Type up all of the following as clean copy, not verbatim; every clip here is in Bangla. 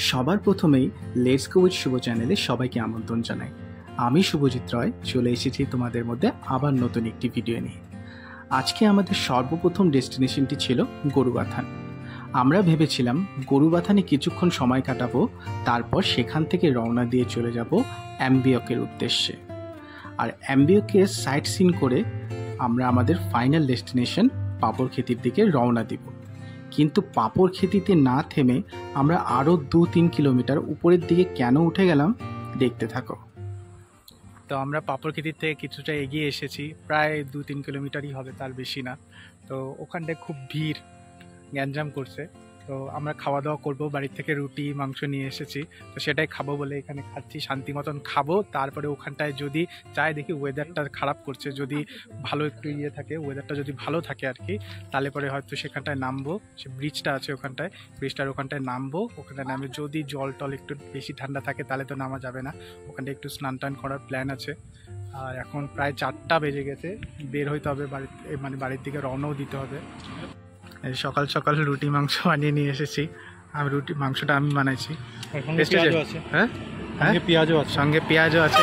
সবার প্রথমেই লেটস গো উইথ শুভ চ্যানেলে সবাইকে আমন্ত্রণ জানাই। আমি শুভজিৎ রয় চলে এসেছি তোমাদের মধ্যে আবার নতুন একটি ভিডিও নিয়ে। আজকে আমাদের সর্বপ্রথম ডেস্টিনেশনটি ছিল গরুবাথান। আমরা ভেবেছিলাম গরুবাথানে কিছুক্ষণ সময় কাটাবো, তারপর সেখান থেকে রওনা দিয়ে চলে যাব অ্যাম্বিয়কের উদ্দেশ্যে। আর অ্যাম্বিয়কে সাইট সিন করে আমরা আমাদের ফাইনাল ডেস্টিনেশন পাপড়খেতির দিকে রওনা দিব। কিন্তু পাপড়খেতিতে না থেমে আমরা আরও 2-3 কিলোমিটার উপরের দিকে কেন উঠে গেলাম দেখতে থাকো। তো আমরা পাপড়খেতির থেকে কিছুটা এগিয়ে এসেছি, প্রায় 2-3 কিলোমিটারই হবে, তার বেশি না। তো ওখানটায় খুব ভিড়, গ্যাঞ্জাম করছে। তো আমরা খাওয়া দাওয়া করবো, বাড়ির থেকে রুটি মাংস নিয়ে এসেছি, তো সেটাই খাবো বলে এখানে খাচ্ছি, শান্তি মতন খাবো। তারপরে ওখানটায় যদি চাই দেখি ওয়েদারটা খারাপ করছে, যদি ভালো একটু থাকে, ওয়েদারটা যদি ভালো থাকে আর কি, তাহলে পরে হয়তো সেখানটায় নামবো। সে ব্রিজটা আছে ওখানটায়, ব্রিজটার ওখানটায় নামবো। ওখানে নামে যদি জল টল একটু বেশি ঠান্ডা থাকে তাহলে তো নামা যাবে না, ওখানটায় একটু স্নান টান করার প্ল্যান আছে। আর এখন প্রায় 4টা বেজে গেছে, বের হইতে হবে বাড়ির দিকে রওনাও দিতে হবে। সকাল সকাল রুটি মাংস বানিয়ে নিয়ে এসেছি। আমি মাংসটা আমি বানাইছি। হ্যাঁ হ্যাঁ, পেঁয়াজও আছে, সঙ্গে পেঁয়াজও আছে,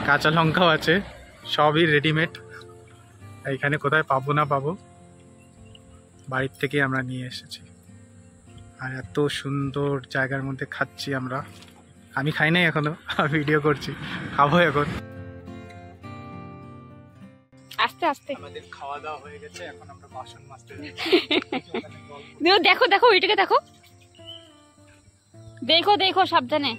কাঁচা লঙ্কাও আছে, সবই রেডিমেড। এইখানে কোথায় পাবো না পাবো, বাড়ির থেকে আমরা নিয়ে এসেছি। আর এত সুন্দর জায়গার মধ্যে খাচ্ছি আমরা। আমি খাই নাই এখনো, ভিডিও করছি, খাবো এখন। আস্তে আস্তে আমাদের খাওয়া দাওয়া হয়ে গেছে, এখন আমরা বাসন মাজতে যাচ্ছি। দেখো দেখো ওইটাকে দেখো, দেখো দেখো সাবধানে।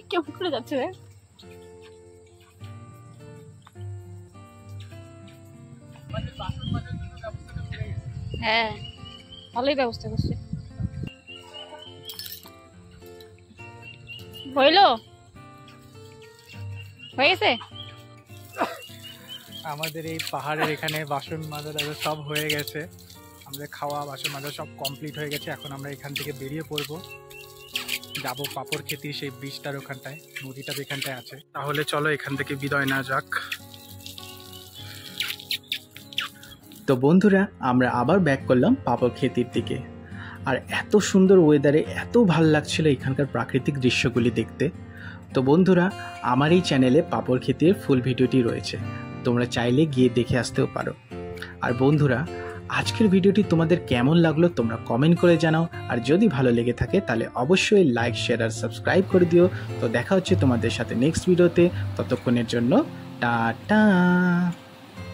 কেমন করে যাচ্ছে রে? হ্যাঁ, ভালোই ব্যবস্থা করছে। হইলো, হয়ে গেছে আমাদের এই পাহাড়ের এখানে বাসন মাজা সব হয়ে গেছে। আমাদের খাওয়া বাসন মাজা সব কমপ্লিট হয়ে গেছে। এখন আমরা এখান থেকে বেরিয়ে পড়বো, যাবো পাপড়খেতি, সেই ব্রিজটার ওখানটায়, নদীটা যেখানটায় আছে। তাহলে চলো এখান থেকে বিদায় না যাক। তো বন্ধুরা, আমরা আবার ব্যাক করলাম পাপড়খেতির দিকে। আর এত সুন্দর ওয়েদারে এত ভাল লাগছিল এখানকার প্রাকৃতিক দৃশ্যগুলি দেখতে। তো বন্ধুরা, আমার এই চ্যানেলে পাপড়খেতির ফুল ভিডিওটি রয়েছে, তোমরা চাইলে গিয়ে দেখে আসতেও পারো। আর বন্ধুরা, আজকের ভিডিওটি তোমাদের কেমন লাগলো তোমরা কমেন্ট করে জানাও। আর যদি ভালো লেগে থাকে তাহলে অবশ্যই লাইক, শেয়ার আর সাবস্ক্রাইব করে দিও। তো দেখা হচ্ছে তোমাদের সাথে নেক্সট ভিডিওতে, ততক্ষণের জন্য টাটা।